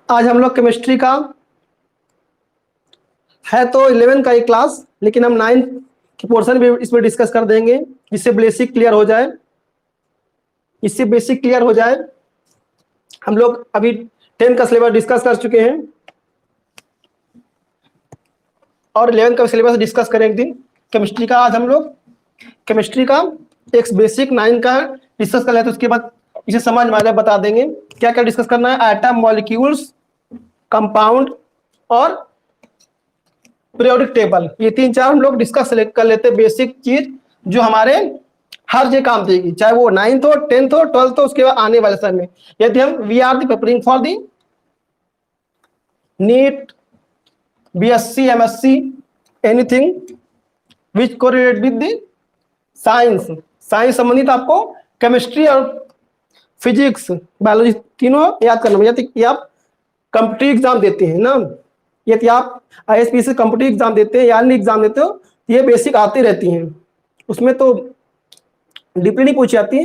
आज हम लोग केमिस्ट्री का है तो 11 का एक क्लास, लेकिन हम 9 की पोर्शन भी इसमें डिस्कस कर देंगे जिससे बेसिक क्लियर हो जाए। हम लोग अभी 10 का सिलेबस डिस्कस कर चुके हैं और 11 का सिलेबस डिस्कस करें एक दिन केमिस्ट्री का। आज हम लोग केमिस्ट्री का एक बेसिक 9 का डिस्कस कर लेते हैं, उसके बाद इसे समझ में आ जाए बता देंगे क्या क्या डिस्कस करना है। एटम, मॉलिक्यूल्स, कंपाउंड और पीरियोडिक टेबल, ये 3-4 हम लोग डिस्कस कर लेते हैं। बेसिक चीज जो हमारे हर जगह काम देगी, चाहे वो 9th हो, 10th हो, 12th हो, उसके बाद आने वाले समय में यदि हम we are the preparing for the NEET, BSc, MSc, anything which correlate with the science संबंधित आपको केमिस्ट्री और फिजिक्स, बायोलॉजी तीनों याद करना। यदि आप कॉम्पिटिटिव एग्जाम देते हैं ना, यदि आप आईएसपीसी कॉम्पिटिटिव एग्जाम देते हैं या अन्य एग्जाम देते हो, ये बेसिक आती रहती हैं, उसमें तो डीपली नहीं पूछी जाती,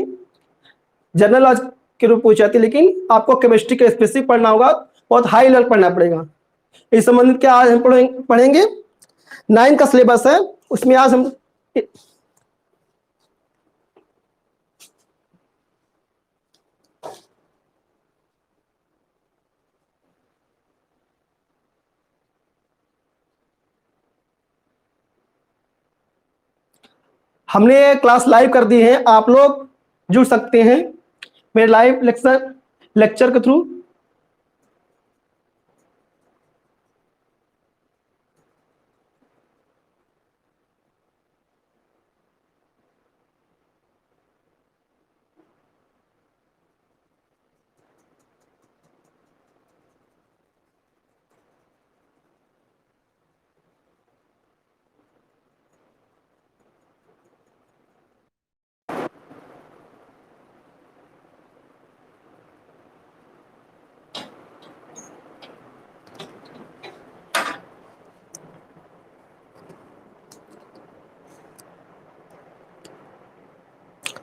जनरल नॉलेज के रूप पूछी जाती है, लेकिन आपको केमिस्ट्री के स्पेसिफिक पढ़ना होगा, बहुत हाई लेवल पढ़ना पड़ेगा। इस संबंधित क्या आज हम पढ़ेंगे 9 का सिलेबस है, उसमें आज हमने क्लास लाइव कर दी है, आप लोग जुड़ सकते हैं मेरे लाइव लेक्चर के थ्रू।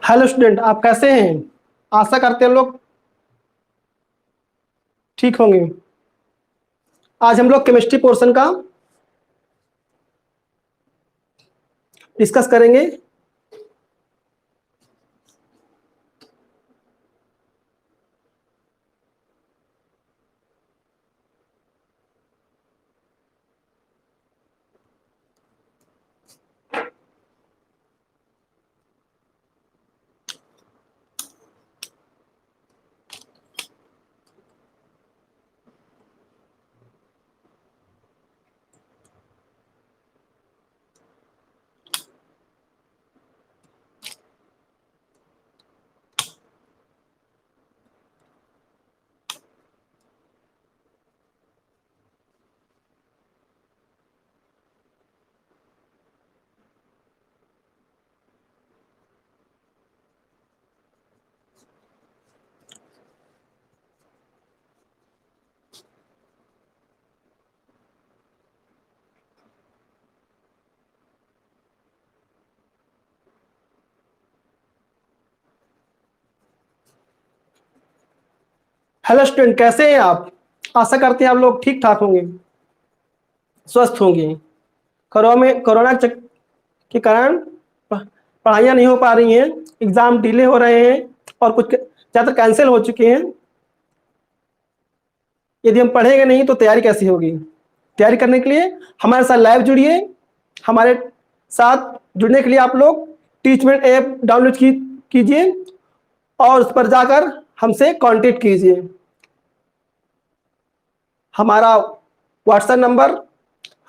हेलो स्टूडेंट, आप कैसे हैं? आशा करते हैं लोग ठीक होंगे। आज हम लोग केमिस्ट्री पोर्शन का डिस्कस करेंगे। हेलो स्टूडेंट, कैसे हैं आप? आशा करते हैं आप लोग ठीक ठाक होंगे, स्वस्थ होंगे। कोरोना के कारण पढ़ाइयाँ नहीं हो पा रही हैं, एग्जाम डिले हो रहे हैं और कुछ ज़्यादा कैंसिल हो चुके हैं। यदि हम पढ़ेंगे नहीं तो तैयारी कैसी होगी? तैयारी करने के लिए हमारे साथ लाइव जुड़िए। हमारे साथ जुड़ने के लिए आप लोग टीचमेंट ऐप डाउनलोड कीजिए और उस पर जाकर हमसे कांटेक्ट कीजिए। हमारा व्हाट्सएप नंबर,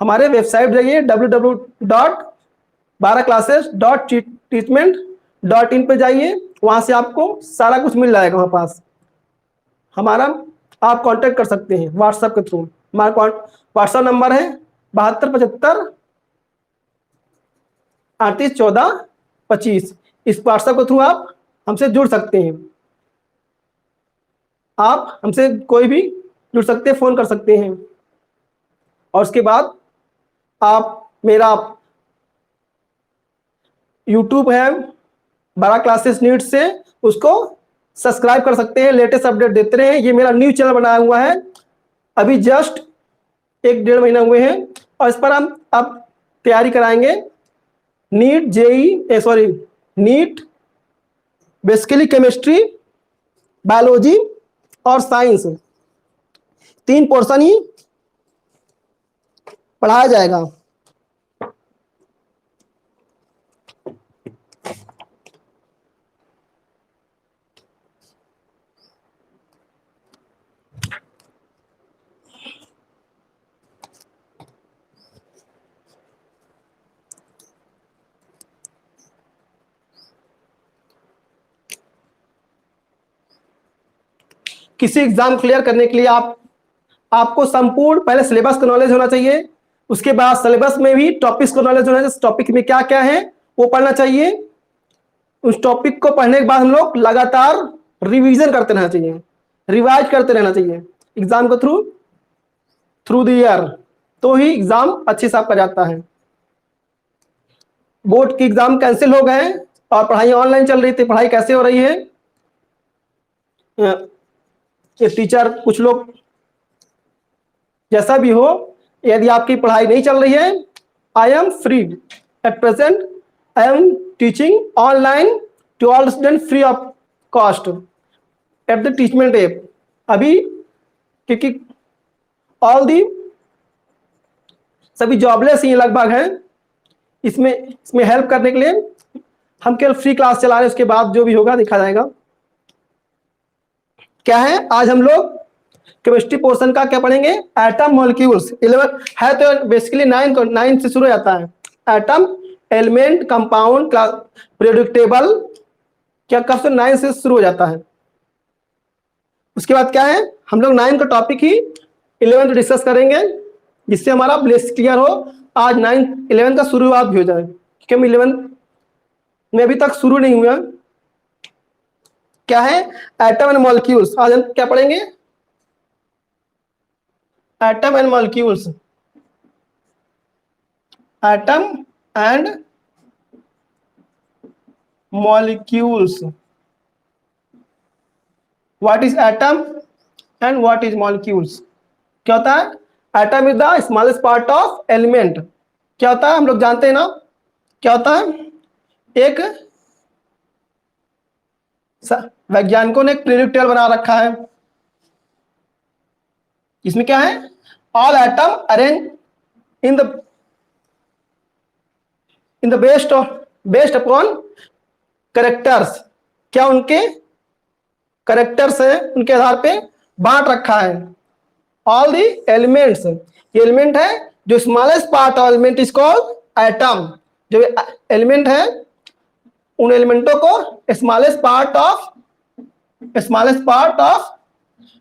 हमारे वेबसाइट जाइए www.12classes.teachment.in पे जाइए, वहाँ से आपको सारा कुछ मिल जाएगा। वहाँ पास हमारा आप कांटेक्ट कर सकते हैं व्हाट्सएप के थ्रू। हमारा व्हाट्सएप नंबर है 7275381425। इस व्हाट्सएप के थ्रू आप हमसे जुड़ सकते हैं। आप हमसे कोई भी जुड़ सकते हैं, फ़ोन कर सकते हैं। और उसके बाद आप मेरा यूट्यूब है 12 क्लासेस नीट से, उसको सब्सक्राइब कर सकते हैं, लेटेस्ट अपडेट देते रहे। ये मेरा न्यू चैनल बनाया हुआ है अभी जस्ट 1-1.5 महीना हुए हैं और इस पर हम अब तैयारी कराएंगे NEET JEE sorry NEET, basically chemistry, biology और साइंस, 3 पोर्शन ही पढ़ाया जाएगा। किसी एग्जाम क्लियर करने के लिए आपको संपूर्ण पहले सिलेबस का नॉलेज होना चाहिए, उसके बाद सिलेबस में भी टॉपिक्स का नॉलेज होना चाहिए, टॉपिक में क्या क्या है वो पढ़ना चाहिए। उस टॉपिक को पढ़ने के बाद हम लोग लगातार रिवीजन करते रहना चाहिए, रिवाइज करते रहना चाहिए एग्जाम को थ्रू द ईयर, तो ही एग्जाम अच्छे से आपका जाता है। बोर्ड के एग्जाम कैंसिल हो गए और पढ़ाई ऑनलाइन चल रही थी, पढ़ाई कैसे हो रही है? ये टीचर कुछ लोग जैसा भी हो, यदि आपकी पढ़ाई नहीं चल रही है, I am free at present, I am teaching online to all student free of cost at the teachment app. अभी क्योंकि ऑल दी सभी जॉबलेस ही लगभग हैं, इसमें हेल्प करने के लिए हम केवल फ्री क्लास चला रहे हैं, उसके बाद जो भी होगा देखा जाएगा। क्या है आज हम लोग केमिस्ट्री पोर्शन का क्या पढ़ेंगे? एटम मॉलिक्यूल्स 11 है, तो बेसिकली 9 से शुरू हो जाता है। Atom, element, compound, periodic table, क्या कब से 9 से शुरू हो जाता है। उसके बाद क्या है, हम लोग 9 का टॉपिक ही 11 डिस्कस करेंगे, जिससे हमारा बेस क्लियर हो, आज 9 11 का शुरुआत भी हो जाए, क्योंकि हम 11 में अभी तक शुरू नहीं हुआ। क्या है? Atom and molecules. आज हम क्या पढ़ेंगे? Atom and molecules, atom and molecules. What is atom and what is molecules? क्या होता है? Atom is the smallest part of element. क्या होता है? हम लोग जानते हैं ना क्या होता है। एक वैज्ञानिकों ने एक पीरियोडिक टेबल बना रखा है, इसमें क्या है? All atom arrange in the based upon characters. क्या उनके करेक्टर्स है, उनके आधार पे बांट रखा है। ऑल दी एलिमेंट्स, ये एलिमेंट है, जो smallest part of element is called atom. जो एलिमेंट है उन एलिमेंटों को स्मॉलेस्ट पार्ट ऑफ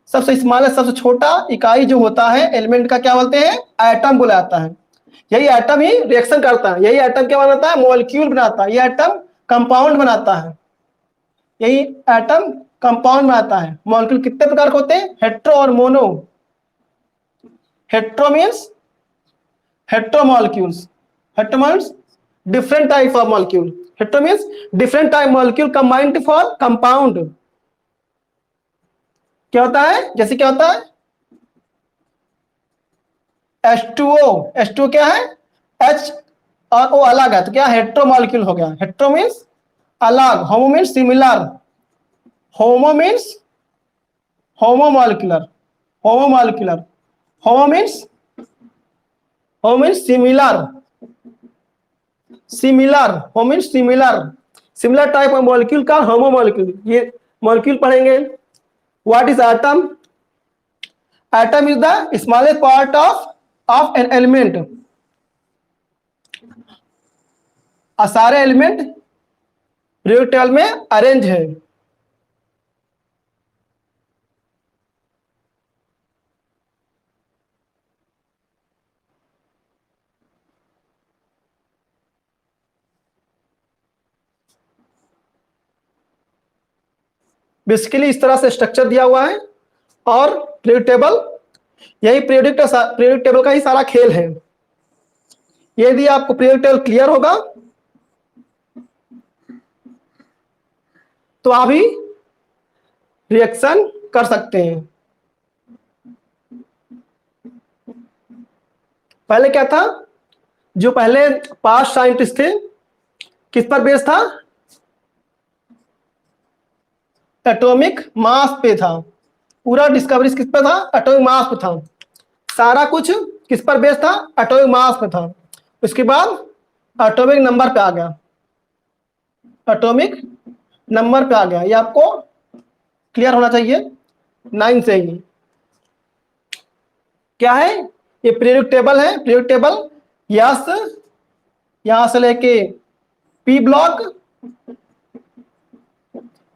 सबसे स्मॉलेस्ट, सबसे छोटा इकाई जो होता है एलिमेंट का, क्या बोलते हैं? एटम बोला जाता है। यही एटम ही रिएक्शन करता है, यही एटम क्या बनाता है? मॉलिक्यूल बनाता है, यह एटम कंपाउंड बनाता है, यही एटम कंपाउंड बनाता है। मॉलिक्यूल कितने प्रकार के होते हैं? हेट्रो और mono. Hetero means hetero molecules, hetero means different type of molecule, hetero means different type molecule combined for compound. क्या होता है? जैसे क्या होता है? H2O, H2O क्या है? H और O अलग है, तो क्या हेट्रो मॉलिक्यूल हो गया। हेट्रो मीन्स अलग, homo means similar, homo means homomolecular, homomolecular, homo means similar, similar, homo means similar, similar type of molecule का होमोमॉलिक्यूल। ये मॉलिक्यूल पढ़ेंगे। What is atom? Atom is the smallest part of an element. सारे element periodic table में arrange है। Basically इस तरह से structure दिया हुआ है, और पीरियोडिक टेबल, यही पीरियोडिक टेबल का ही सारा खेल है। यदि आपको पीरियोडिक टेबल क्लियर होगा तो आप ही रिएक्शन कर सकते हैं। पहले क्या था, जो पहले 5 साइंटिस्ट थे किस पर बेस था, एटॉमिक मास पे था। पूरा डिस्कवरी किस पे था, एटॉमिक मास पे था। सारा कुछ किस पर बेस था, एटॉमिक मास पे था। उसके बाद एटॉमिक नंबर पे आ गया, एटॉमिक नंबर पे आ गया। ये आपको क्लियर होना चाहिए 9 से ही। क्या है ये, पीरियोडिक टेबल है। पीरियोडिक टेबल यस, यहां से लेके पी ब्लॉक,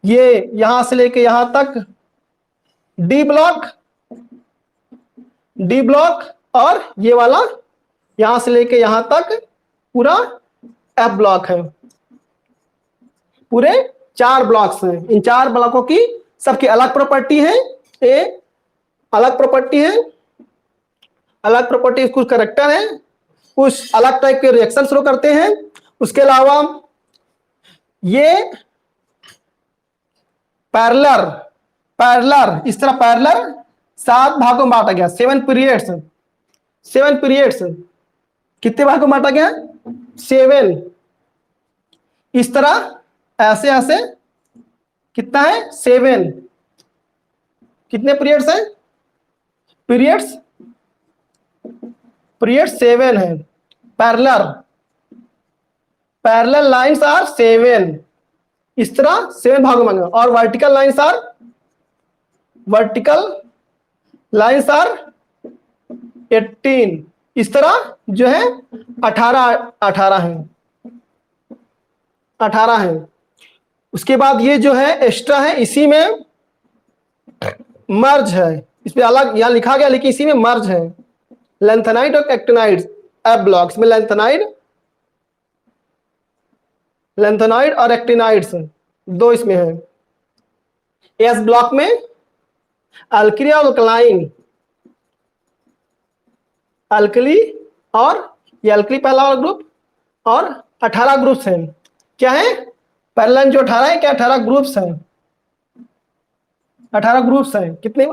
ये यहां से लेके यहां तक डी ब्लॉक, डी ब्लॉक, और ये वाला यहां से लेके यहां तक पूरा एफ ब्लॉक है। पूरे 4 ब्लॉक्स हैं। इन 4 ब्लॉकों की सबकी अलग प्रॉपर्टी है। ए अलग प्रॉपर्टी है, अलग प्रॉपर्टी, कुछ करेक्टर है, कुछ अलग टाइप के रिएक्शन शुरू करते हैं। उसके अलावा ये पैरेलल, पैरेलल, इस तरह पैरेलल 7 भागों में बांटा गया, 7 पीरियड्स, 7 पीरियड्स। कितने भागों में बांटा गया, 7। इस तरह ऐसे ऐसे कितना है, 7। कितने पीरियड्स हैं, पीरियड्स, पीरियड 7 है। Parallel, parallel lines are 7। इस तरह 7 भागों में। और vertical lines are, vertical lines are 18। इस तरह जो है 18 18 है, 18 है। उसके बाद ये जो है एक्स्ट्रा है, इसी में मर्ज है, इसमें अलग यहां लिखा गया लेकिन इसी में मर्ज है। लेंथेनाइड और एक्टिनाइड एफ ब्लॉक्स में, लेंथेनाइड, लेंथेनाइड और एक्टिनाइड्स 2 इसमें है। एस ब्लॉक में अल्कली और अल्कलाइन, अल्कली, और ये अल्कली पहला वाला ग्रुप, और 18 ग्रुप्स हैं। क्या है, पैरेलल जो 18 है, क्या 18 ग्रुप्स हैं, 18 ग्रुप्स हैं। कितने,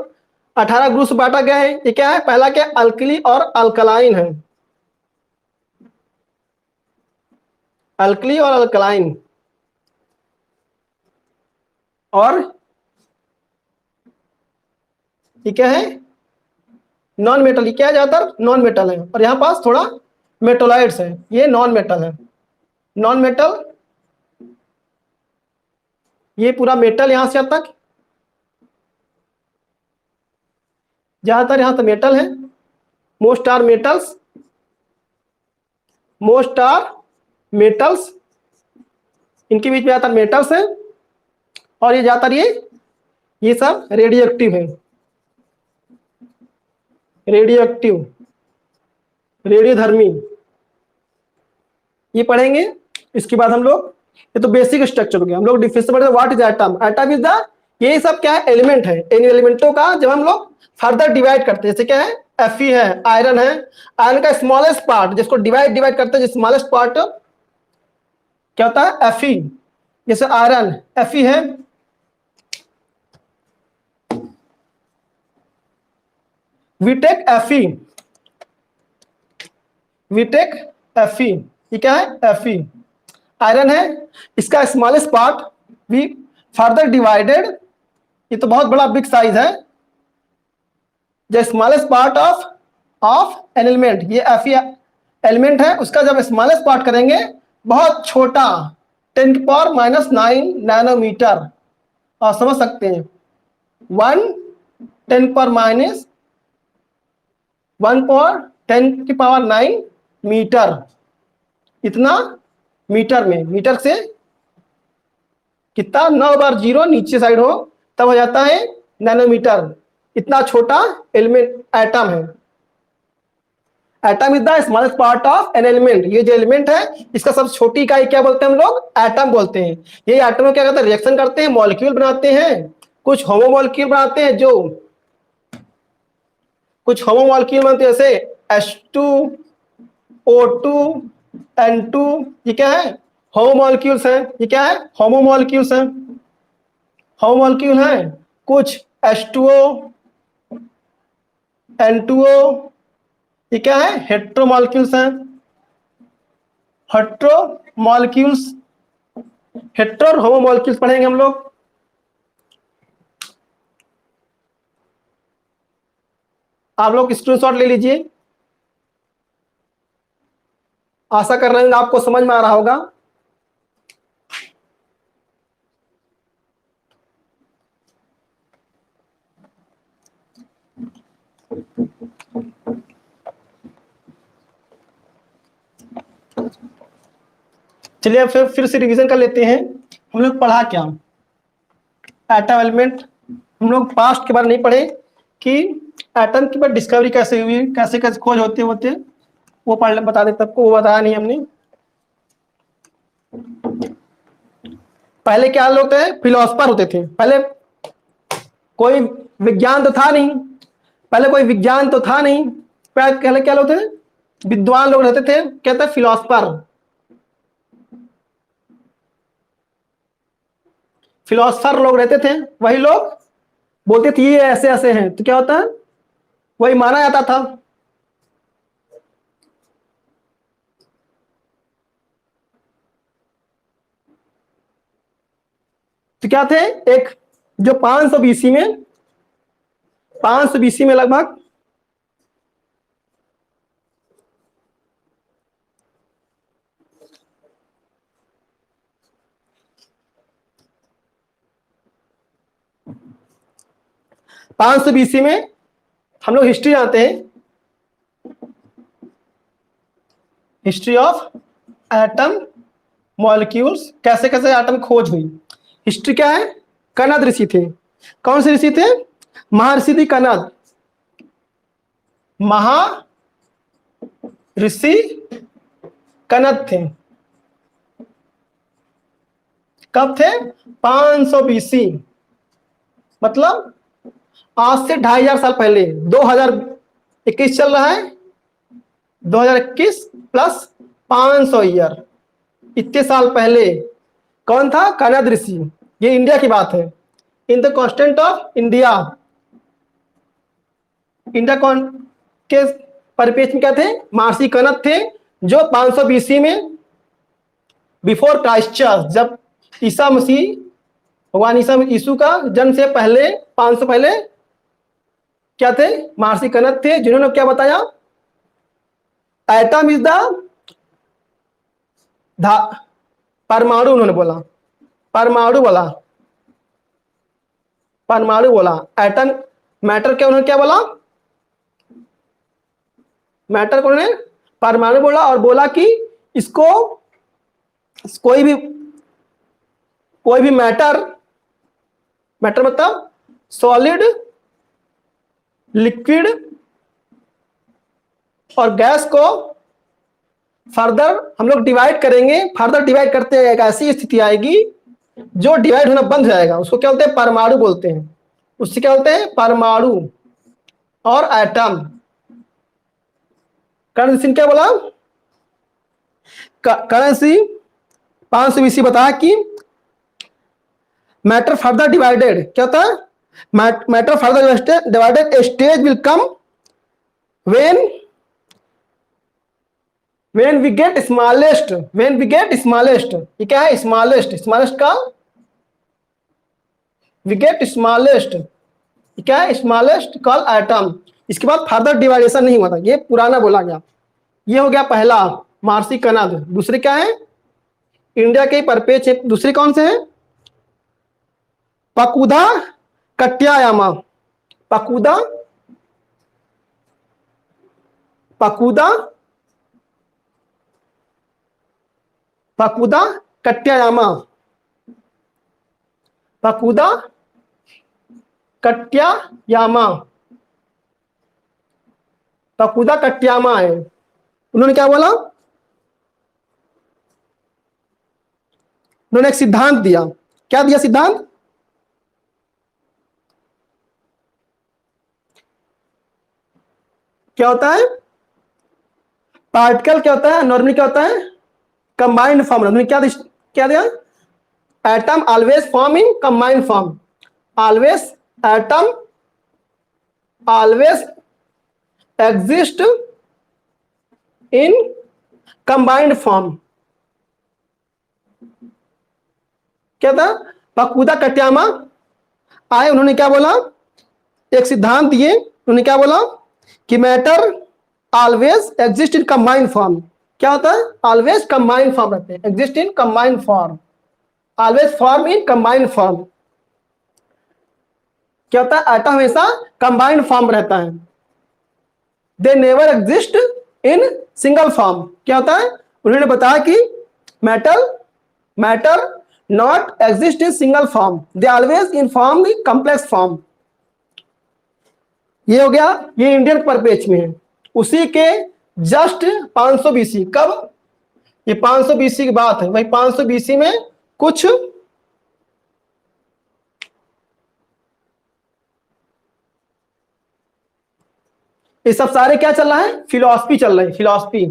18 ग्रुप्स बांटा गया है। ये क्या है, पहला क्या, अल्कली और अल्कलाइन है, अल्कली और अल्कलाइन। और ये क्या है, नॉन मेटल। ये क्या है, ज्यादातर नॉन मेटल है, और यहां पास थोड़ा मेटोलाइट्स है, ये नॉन मेटल है। नॉन मेटल, ये पूरा मेटल यहां से यहां तक, ज्यादातर यहां तक मेटल है। Most are metals, most are metals, इनके बीच में ज्यादातर मेटल्स है। और ये ज्यादातर ये सब रेडियो एक्टिव है, रेडियो एक्टिव, रेडियोधर्मी, ये पढ़ेंगे। इसके बाद हम लोग, ये तो बेसिक स्ट्रक्चर हो गया। हम लोग डिफिनेशन पढ़े, what is atom. Atom is the, ये सब क्या है, एलिमेंट है। इन एलिमेंटों का जब हम लोग फर्दर डिवाइड करते हैं, जैसे क्या है, Fe है, आयरन है, आयरन का स्मॉलेस्ट पार्ट जिसको डिवाइड करते हैं, स्मॉलेस्ट पार्ट क्या होता है, Fe। जैसे आयरन Fe है, we take Fe, we take Fe, ये क्या है, Fe। आयरन है, इसका स्मॉलेस्ट पार्ट भी फर्दर डिवाइडेड, ये तो बहुत बड़ा बिग साइज है, the smallest part of an element, ये Fe एलिमेंट है, उसका जब स्मॉलेस्ट पार्ट करेंगे बहुत छोटा, 10⁻⁹ नैनोमीटर। और समझ सकते हैं 1 × 10⁻⁹ मीटर, इतना मीटर में, मीटर से कितना 9 बार 0 नीचे साइड हो तब हो जाता है नैनोमीटर। इतना छोटा एलिमेंट एटम है। Atom is the smallest part of an element. ये जो एलिमेंट है इसका सबसे छोटी इकाई क्या बोलते हैं हम लोग, एटम बोलते हैं। ये एटम क्या करते हैं, रिएक्शन करते हैं, मॉलिक्यूल बनाते हैं, कुछ होमोमॉलिक्यूल बनाते हैं, जो कुछ होमोमॉलिक्यूल बनते हैं जैसे H2O2 N2, ये क्या है, होमोमॉलिक्यूल्स हैं। ये क्या है, होमोमॉलिक्यूल्स हैं, होमोमॉलिक्यूल हैं। कुछ H2O N2O, ये क्या है? हेट्रोमॉलिक्यूल्स हैं। हेट्रोमॉलिक्यूल्स, हेट्रो और होमोमॉलिक्यूल्स पढ़ेंगे हम लोग। आप लोग स्क्रीनशॉट ले लीजिए। आशा कर रहे हैं आपको समझ में आ रहा होगा। चलिए फिर से रिवीजन कर लेते हैं। हम लोग पढ़ा क्या? Atom element. हम लोग पास्ट के बारे नहीं पढ़े कि एटम की डिस्कवरी कैसे हुई, कैसे कैसे खोज होते वो पढ़ बता देते सबको, वो बताया नहीं हमने। पहले क्या लोग थे? फिलोसफर होते थे। पहले कोई विज्ञान तो था नहीं, पहले कोई विज्ञान तो था नहीं। पहले क्या लोग थे? विद्वान लोग रहते थे, कहते हैं फिलोसफर। फिलोसफर लोग रहते थे, वही लोग बोलते थे ये ऐसे ऐसे हैं, तो क्या होता है? वही माना जाता था। तो क्या थे? एक जो 500 बीसी में, 500 बीसी में लगभग 500 बीसी में हम लोग हिस्ट्री जानते हैं, हिस्ट्री ऑफ एटम मॉलिक्यूल्स, कैसे कैसे एटम खोज हुई। हिस्ट्री क्या है? कनद ऋषि थे। कौन से ऋषि थे? महर्षि थी कनद। ऋषि कनद थे। कब थे? 500 बीसी, मतलब आज से 2500 साल पहले। 2021 चल रहा है, 2021 प्लस 500 ईयर, इतने साल पहले कौन था? कनद ऋषि। ये इंडिया की बात है। In the constant of India, India कौन के परिपेक्ष में क्या थे? महर्षि कनद थे, जो 500 बीसी में बिफोर क्राइस्ट चर्च, जब ईसा मसीह, भगवान यीशु का जन्म से पहले 500 पहले क्या थे? महर्षि कनद थे, जिन्होंने क्या बताया? एटम इज द परमाणु, उन्होंने बोला, परमाणु बोला, परमाणु बोला। एटम मैटर क्या, उन्होंने क्या बोला? मैटर को उन्होंने परमाणु बोला, और बोला कि इसको कोई भी मैटर मतलब सॉलिड, लिक्विड और गैस को फर्दर हम लोग डिवाइड करेंगे। फर्दर डिवाइड करते हैं, एक ऐसी स्थिति आएगी जो डिवाइड होना बंद हो जाएगा, उसको क्या बोलते हैं? परमाणु बोलते हैं। उससे क्या बोलते हैं? परमाणु और एटम। करेंसी क्या बोला? करेंसी 500 बीसी बताया कि मैटर फर्दर डिवाइडेड, क्या होता है? Matter further divided, a stage will come when we get smallest, ये क्या है? स्मॉलेस्ट का वी गेट स्मॉलेस्ट, क्या है? Smallest call atom. इसके बाद फर्दर डिवाइडेशन नहीं हुआ था, ये पुराना बोला गया। ये हो गया पहला, महर्षि कनद। दूसरे क्या है? इंडिया के परपेच है। दूसरे कौन से हैं? पकुदा कट्यायामा। पकुदा कट्यायामा, पकुदा कट्यायामा, पकुदा कट्यायामा है। उन्होंने क्या बोला? उन्होंने एक सिद्धांत दिया। क्या दिया सिद्धांत? क्या होता है? पार्टिकल क्या होता है? नॉर्मली क्या होता है? Combined form. उन्होंने क्या दिया? Atom always form in combined form, always atom always exist in combined form. क्या था? पकुदा कट्यामा आए, उन्होंने क्या बोला, एक सिद्धांत दिए, उन्होंने क्या बोला कि matter always exist in combined form. क्या होता है? ऑलवेज कंबाइंड फॉर्म रहते हैं, exist in combined form, always form in combined form. क्या होता है? एटम हमेशा कंबाइंड फॉर्म रहता है, they never exist in single form. क्या होता है? उन्होंने बताया कि matter not exist in single form, they always in form in complex form. ये हो गया, ये इंडियन परिप्रेक्ष्य में है। उसी के जस्ट 500 बीसी, कब? ये 500 बीसी की बात है। भाई 500 बीसी में कुछ ये सब सारे क्या चल रहा है? फिलॉसफी चल रही है, philosophy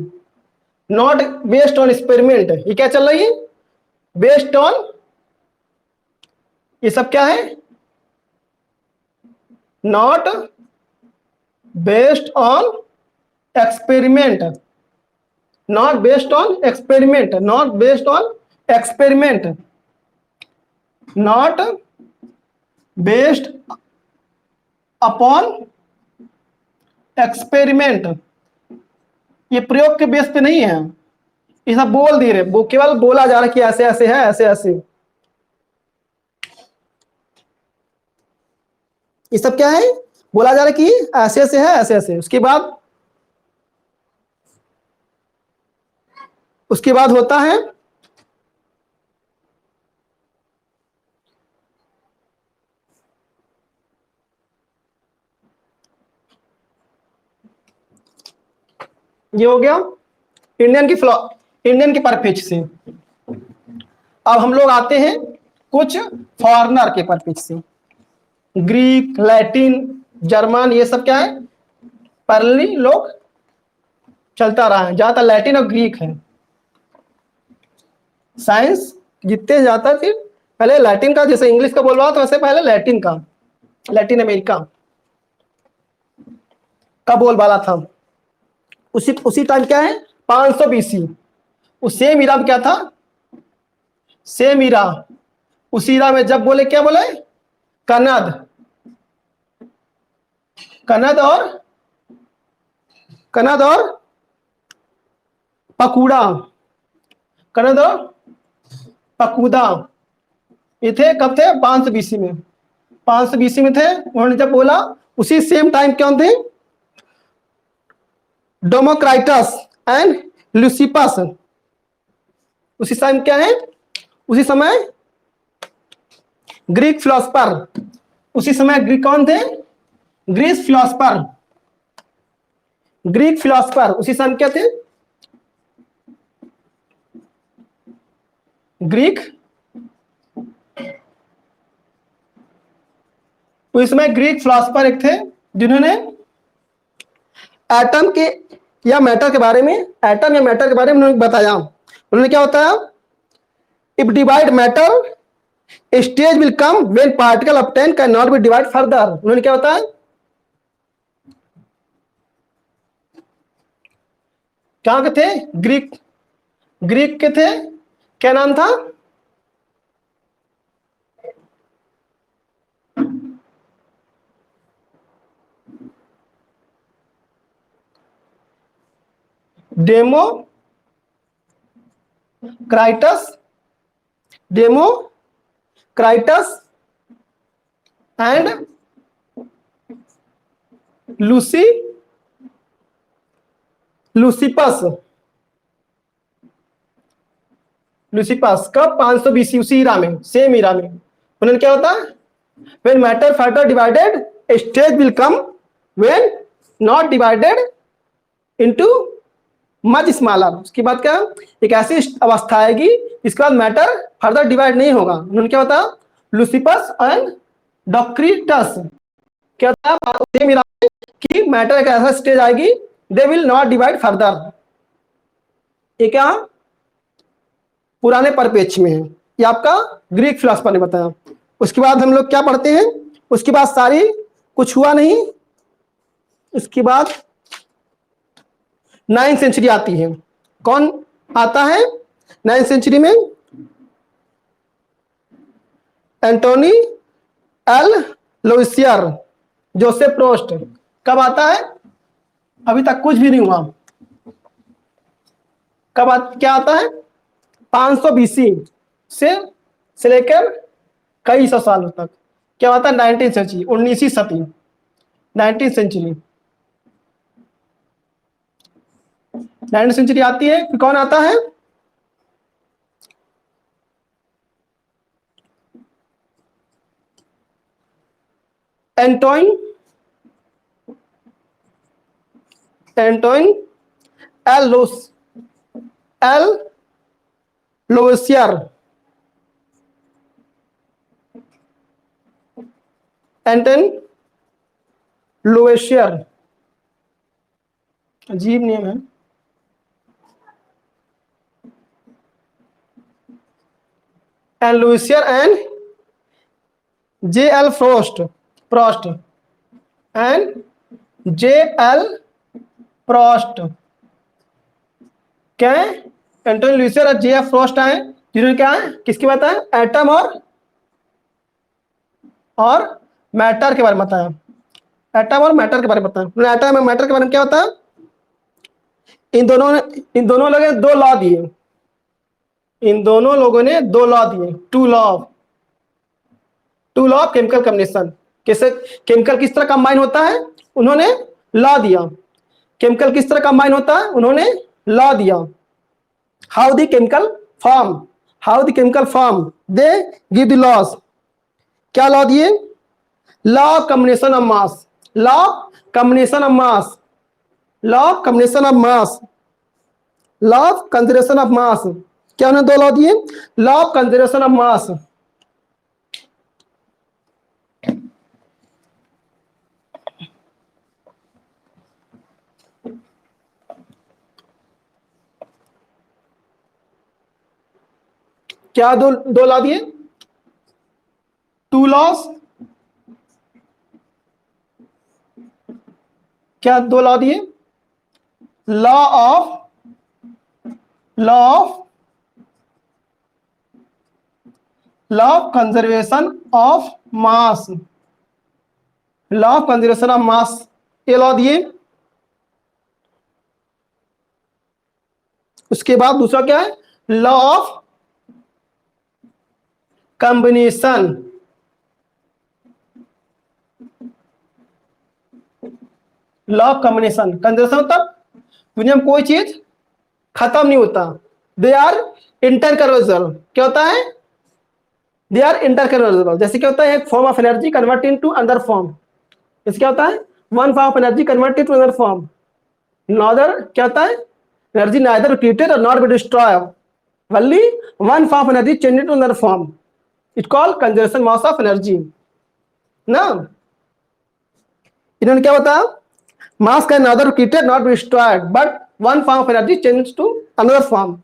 not based on experiment. ये क्या चल रही है? बेस्ड ऑन, ये सब क्या है? Not based on experiment, not based on experiment, not based on experiment, not based upon experiment. ये प्रयोग के बेस पे नहीं है, ये सब बोल दे रहे, वो केवल बोला जा रहा है कि ऐसे ऐसे है, ऐसे ऐसे। ये सब क्या है? बोला जा रहा है कि ऐसे ऐसे है, ऐसे ऐसे। उसके बाद होता है ये हो गया इंडियन की परिप्रेक्ष्य से। अब हम लोग आते हैं कुछ फॉरेनर के परिप्रेक्ष्य से। ग्रीक, लैटिन, जर्मन, ये सब क्या है? पैरेलली लोग चलता रहा है, ज्यादातर लैटिन और ग्रीक है। साइंस जितने जाता फिर पहले लैटिन का, जैसे इंग्लिश का बोल रहा था वैसे पहले लैटिन का, लैटिन अमेरिका का बोलबाला था। उसी टाइम क्या है? 500 बीसी। उस सेम इरा में क्या था? सेम इरा, उसी इरा में जब बोले, क्या बोले? कनद, कनद और पकुड़ा, कनद और पकुदा। ये थे कब थे? 500 बीसी में। 500 बीसी में थे, उन्होंने जब बोला। उसी सेम टाइम कौन थे? डेमोक्राइटस एंड ल्यूसिपस। उसी टाइम क्या है? उसी समय ग्रीक फिलोसफर, उसी समय ग्रीक कौन थे? ग्रीक फिलोसफर उसी समय क्या थे? ग्रीक, उस समय ग्रीक फिलोसफर एक थे जिन्होंने एटम के या मैटर के बारे में, एटम या मैटर के बारे में उन्होंने बताया। उन्होंने क्या बताया? If divide matter stage will come when particle obtain can not be divide further. उन्होंने क्या बताया? कहां के थे? ग्रीक के थे। क्या नाम था? डेमोक्राइटस एंड लूसिपस कब? 500 बीसी, उसी इरा में, सेम इरा में। उन्होंने क्या होता? When matter further divided stage will come when not divided into much smaller. उसके बाद क्या? एक ऐसी अवस्था आएगी इसके बाद मैटर फर्दर डिवाइड नहीं होगा। उन्होंने क्या बताया? लूसिपस एंड डॉक्रीटस क्या था? सेम इरा में कि मैटर एक ऐसा स्टेज आएगी, they will not divide further. ये क्या? पुराने परिप्रेक्ष्य में है, ये आपका ग्रीक फिलोसफर ने बताया। उसके बाद हम लोग क्या पढ़ते हैं? उसके बाद सारी कुछ हुआ नहीं। उसके बाद 9th सेंचुरी आती है। कौन आता है 9th सेंचुरी में? Antoine L Lavoisier, Joseph Proust. कब आता है? अभी तक कुछ भी नहीं हुआ। क्या आता है? 500 बीसी से लेकर कई सौ सालों तक। क्या आता है? 19th सेंचुरी, 19वीं सदी, 19th सेंचुरी। 19th सेंचुरी आती है। फिर कौन आता है? Antoine L लुइसियर। एंटन लुइसियर, अजीब नेम है। And Lavoisier and J.L. Prost and J.L. Prost क्या है? एंटोनी लुइसियर और J.F. Prost आए, जिन्होंने क्या है, किसकी बात है? एटम और मैटर के बारे में बताया। एटम और मैटर के बारे में बताया। एटम और मैटर के बारे में क्या बताया? इन दोनों लोगों ने दो लॉ दिए। इन दोनों लोगों ने दो लॉ दिए, two law of chemical combination. कैसे केमिकल किस तरह कंबाइन होता है, उन्होंने लॉ दिया। केमिकल किस तरह कंबाइन होता है, उन्होंने लॉ दिया। How the chemical form they give the laws. क्या लॉ दिए? Law combination of mass, law combination of mass, law combination of mass, law conservation of mass. क्या उन्होंने दो लॉ दिए? Law conservation of mass. क्या दो law दिए? Two laws. क्या दो लॉ दिए? Law of conservation of mass, law of conservation of mass, ये लॉ दिए। उसके बाद दूसरा क्या है? Law of combination, law of combination. Conservation मतलब दुनिया में कोई चीज खत्म नहीं होता, दे आर इंटरकन्वर्जेबल। क्या होता है? They are interconvertible. जैसे क्या होता है? एक form of energy convert into another form. इससे क्या होता है? One form of energy converted to another form. नॉदर क्या होता है? एनर्जी नाइदर क्रिएटेड और not be destroyed, only one form of energy change to another form. It called conservation mass of energy ना। इन्होंने क्या बताया? Mass can neither created not be destroyed, but one form of energy change to another form.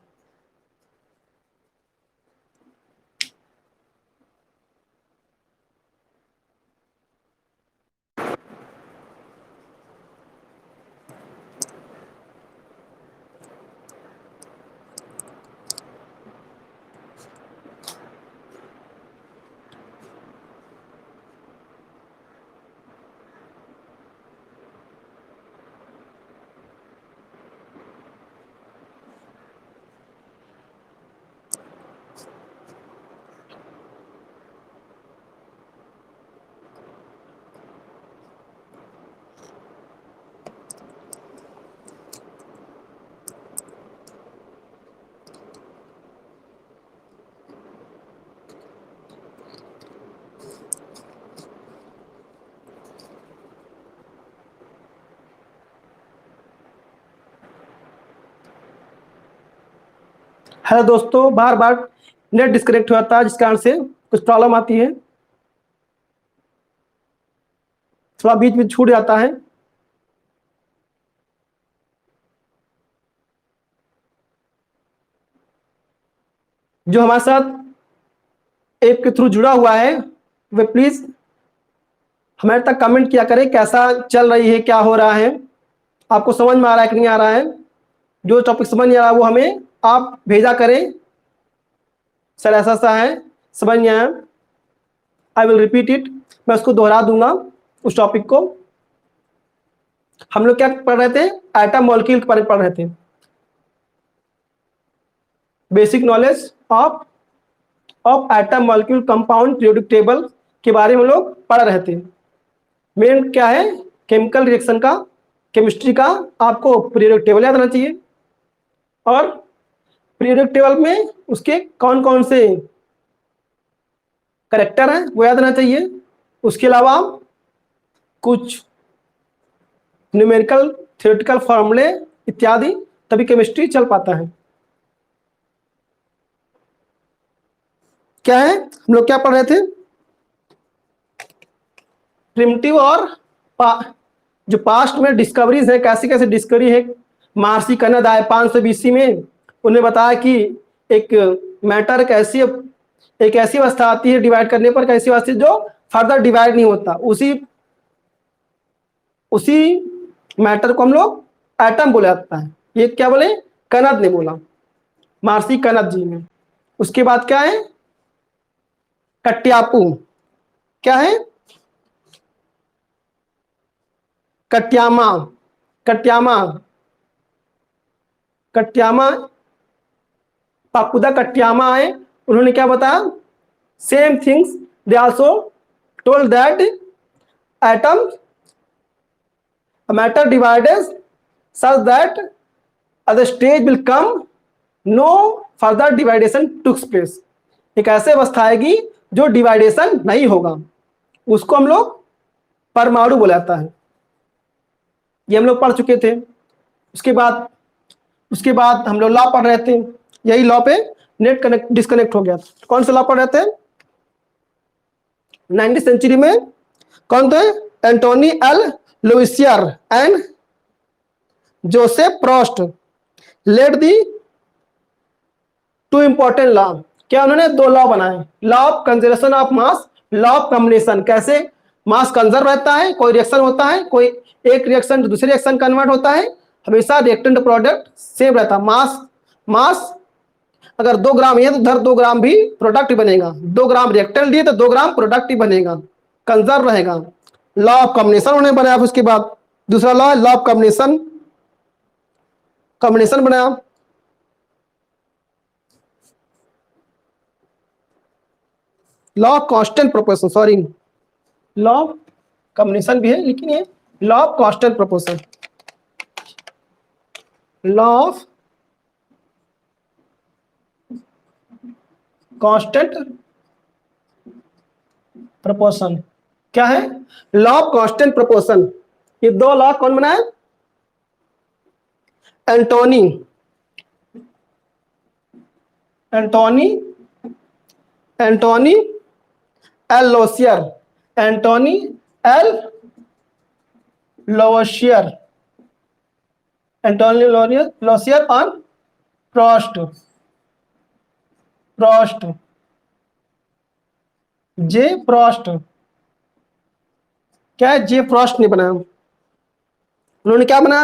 Hello दोस्तों, बार बार net disconnect हो जाता है, जिस कारण से कुछ प्रॉब्लम आती है, थोड़ा बीच में छूट जाता है। जो हमारे साथ ऐप के थ्रू जुड़ा हुआ है वे प्लीज हमारे तक कमेंट किया करें, कैसा चल रही है, क्या हो रहा है, आपको समझ में आ रहा है कि नहीं आ रहा है। जो टॉपिक समझ नहीं आ रहा वो हमें आप भेजा करें, सर ऐसा ऐसा है, समझ नहीं आया, आई विल रिपीट इट, मैं उसको दोहरा दूंगा उस टॉपिक को। हम लोग क्या पढ़ रहे थे? एटम मॉलिक्यूल के बारे में पढ़ रहे थे, basic knowledge of atom molecule compound periodic table के बारे में हम लोग पढ़ रहे थे। मेन क्या है? केमिकल रिएक्शन का, केमिस्ट्री का आपको पीरियोडिक टेबल याद रहना चाहिए, और पीरियोडिक टेबल में उसके कौन कौन से करेक्टर हैं वो याद रहना चाहिए। उसके अलावा कुछ न्यूमेरिकल थ्योरेटिकल फॉर्मूले इत्यादि, तभी केमिस्ट्री चल पाता है। क्या है हम लोग क्या पढ़ रहे थे? प्रिमिटिव और जो पास्ट में डिस्कवरीज है, कैसी कैसी डिस्कवरी है। महर्षि कनद आए 500 BC में, उन्हें बताया कि एक मैटर एक ऐसी अवस्था आती है डिवाइड करने पर, कैसी अवस्था जो फर्दर डिवाइड नहीं होता, उसी मैटर को हम लोग एटम बोला जाता है। ये क्या बोले? कनद ने बोला, महर्षि कनद जी ने। उसके बाद क्या है? कट्यापू। क्या है? कट्यामा। पाकुदा कट्यामा आए, उन्होंने क्या बताया? Same things they also told that atom matter divided such that at the stage will come no further dividation took place। एक ऐसे अवस्था आएगी जो डिवाइडेशन नहीं होगा, उसको हम लोग परमाणु बोला जाता है। ये हम लोग पढ़ चुके थे। उसके बाद हम लोग लॉ पढ़ रहे थे, यही लॉ पे नेट कनेक्ट डिस्कनेक्ट हो गया। कौन सा लॉ पढ़ रहे थे? 19वीं सेंचुरी में कौन थे? Antoine L Lavoisier and Joseph Proust led the two important law. क्या उन्होंने? 2 लॉ बनाए, law of conservation of mass, law of combination. कैसे मास कंजर्व रहता है, कोई रिएक्शन होता है, कोई एक रिएक्शन दूसरे रिएक्शन कन्वर्ट होता है, हमेशा रिएक्टेंट प्रोडक्ट सेम रहता है। मास अगर 2 ग्राम है तो उधर 2 ग्राम भी प्रोडक्ट बनेगा, 2 ग्राम रिएक्टेंट लिए तो 2 ग्राम प्रोडक्ट ही बनेगा, कंजर्व रहेगा। लॉ ऑफ कॉम्बिनेशन उन्होंने बनाया। उसके बाद दूसरा लॉ है लॉ ऑफ कॉम्बिनेशन बनाया। Law of constant proportion, sorry, law of combination भी है लेकिन ये law of constant proportion, law of constant proportion. क्या है? Law of constant proportion. ये 2 लॉ कौन बनाया? एंटोनी एल लोसियर, एंटोनी एल लोसियर और प्रोस्ट जे प्रोस्ट। क्या है? जे प्रोस्ट ने बनाया। उन्होंने क्या बनाया?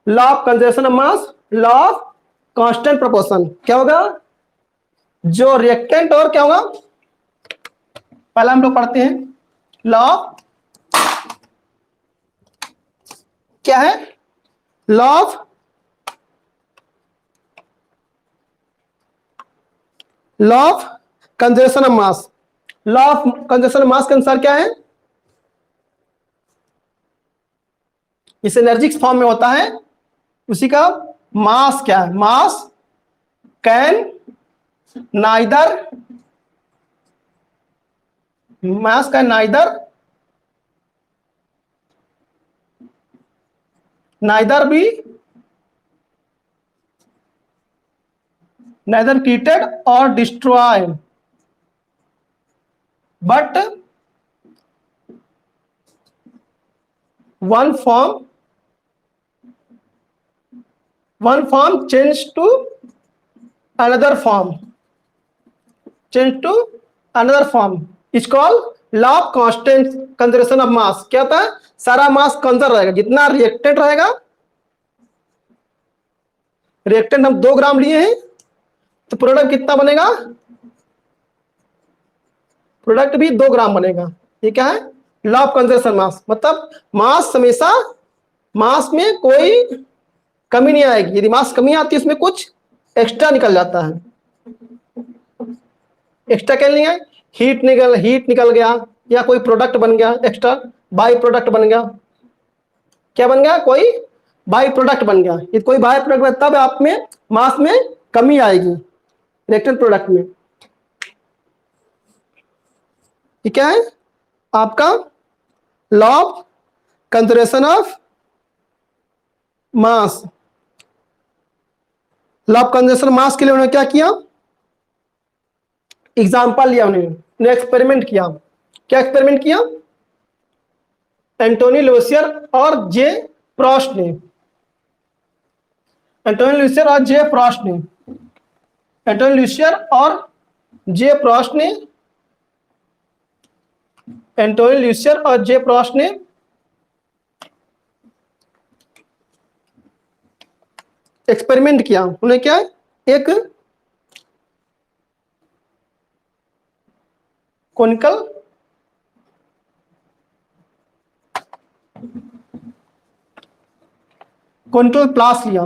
Law of conservation of mass, law of constant proportion. क्या होगा? जो रिएक्टेंट और क्या होगा? पहला हम लोग पढ़ते हैं लॉ, क्या है? Law of conservation of mass. Law of conservation of मास के अनुसार क्या है? इस एनर्जिक फॉर्म में होता है, उसी का मास क्या है? मास can neither be neither created or destroyed but one form changed to another form is called law of constant conservation of mass। क्या होता है? सारा मास कंजर्व रहेगा, जितना रिएक्टेंट रहेगा रिएक्टेंट हम 2 ग्राम लिए हैं, तो प्रोडक्ट कितना बनेगा? प्रोडक्ट भी 2 ग्राम बनेगा। ये क्या है? लॉ ऑफ कंजर्वेशन मास, मतलब मास हमेशा, मास में कोई कमी नहीं आएगी। यदि मास कमी आती है उसमें कुछ एक्स्ट्रा निकल जाता है। एक्स्ट्रा क्या नहीं है? हीट निकल गया, या कोई प्रोडक्ट बन गया एक्स्ट्रा, बाई प्रोडक्ट बन गया। क्या बन गया? कोई बाई प्रोडक्ट बन गया। ये कोई बाई प्रोडक्ट तब आप में मास में कमी आएगी रिएक्टेंट प्रोडक्ट में। ये क्या है? आपका law of conservation of mass. Law of conservation mass के लिए उन्होंने क्या किया? एग्जाम्पल लिया उन्होंने एक्सपेरिमेंट किया। क्या एक्सपेरिमेंट किया? एंटोनी लुसियर और जे प्रॉस्ट ने, एंटोनी लुसियर और जे प्रॉस्ट ने, एंटोनी लुसियर और जे प्रॉस्ट ने, एंटोनी लुसियर और जे प्रॉस्ट ने एक्सपेरिमेंट किया। उन्हें क्या? एक कोनिकल कोनिकल फ्लास्क लिया।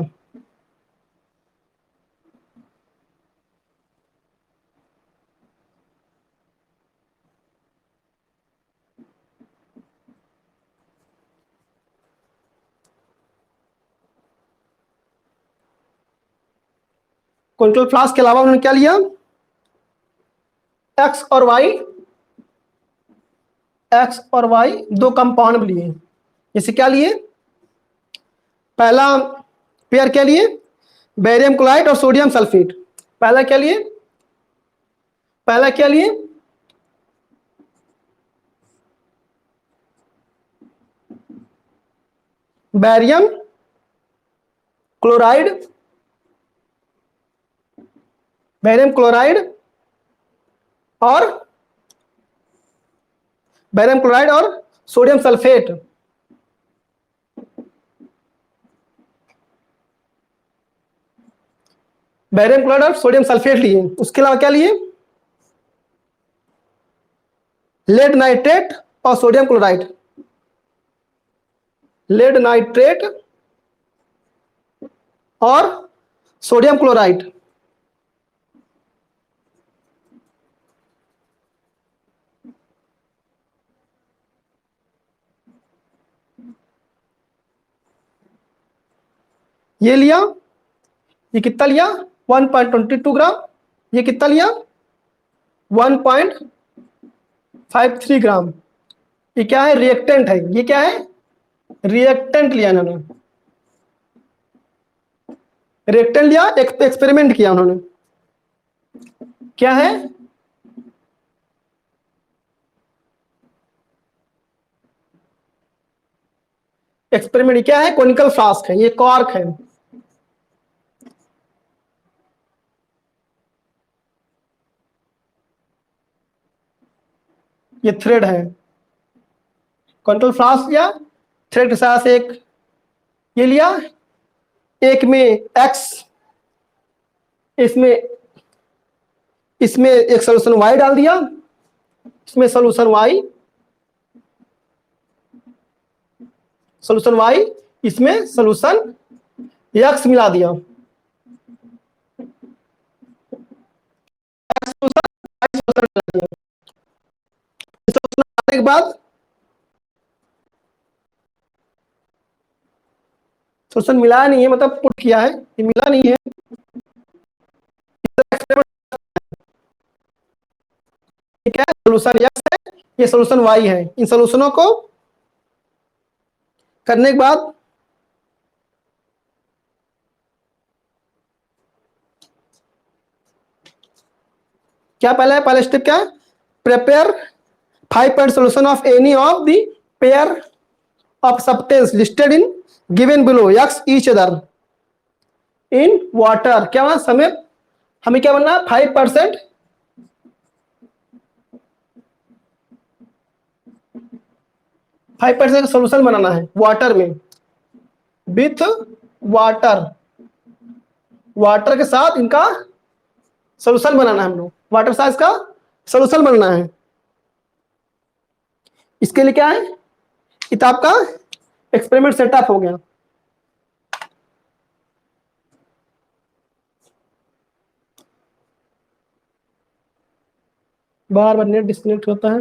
कोनिकल फ्लास्क के अलावा उन्होंने क्या लिया? एक्स और वाई, एक्स और वाई 2 कंपाउंड लिए। जैसे क्या लिए? पहला पेयर क्या लिए? बेरियम क्लोराइड और सोडियम सल्फेट। पहला क्या लिए? पहला क्या लिए? बेरियम क्लोराइड, बेरियम क्लोराइड और बेरियम क्लोराइड और सोडियम सल्फेट। बेरियम क्लोराइड और सोडियम सल्फेट लिए। उसके अलावा क्या लिए? लेड नाइट्रेट और सोडियम क्लोराइड, लेड नाइट्रेट और सोडियम क्लोराइड। ये लिया। ये कितना लिया? 1.22 ग्राम। ये कितना लिया? 1.53 ग्राम। ये क्या है? रिएक्टेंट है। ये क्या है? रिएक्टेंट लिया इन्होंने, रिएक्टेंट लिया, एक्सपेरिमेंट किया उन्होंने। क्या है? एक्सपेरिमेंट क्या है? कोनिकल फ्लास्क है, ये कॉर्क है। ये थ्रेड है। कोनिकल फ्लास्क लिया, थ्रेड के साथ एक ये लिया, एक में एक्स, इसमें इसमें एक सोल्यूशन वाई डाल दिया, इसमें सोल्यूशन वाई, सोल्यूशन वाई, इसमें सोल्यूशन एक्स मिला दिया। के बाद सोल्यूशन मिला नहीं है, मतलब पुट किया है, ये मिला नहीं है। ठीक है, सोल्यूशन एक्स है, ये सोल्यूशन वाई है। इन सोल्यूशनों को करने के बाद क्या पहला स्टेप क्या है? Prepare 5 point solution of any of the pair of substance listed in given below x each other in water. क्या हुआ? हमें क्या बनना है? 5% 5% का सोल्यूशन बनाना है वाटर में, विथ वाटर। वाटर के साथ इनका सोल्यूशन बनाना है हम लोग, वाटर साइज का सोल्यूशन बनना है। इसके लिए क्या है, ये तो आपका एक्सपेरिमेंट सेटअप हो गया। बार बार नेट डिस्कनेक्ट होता है।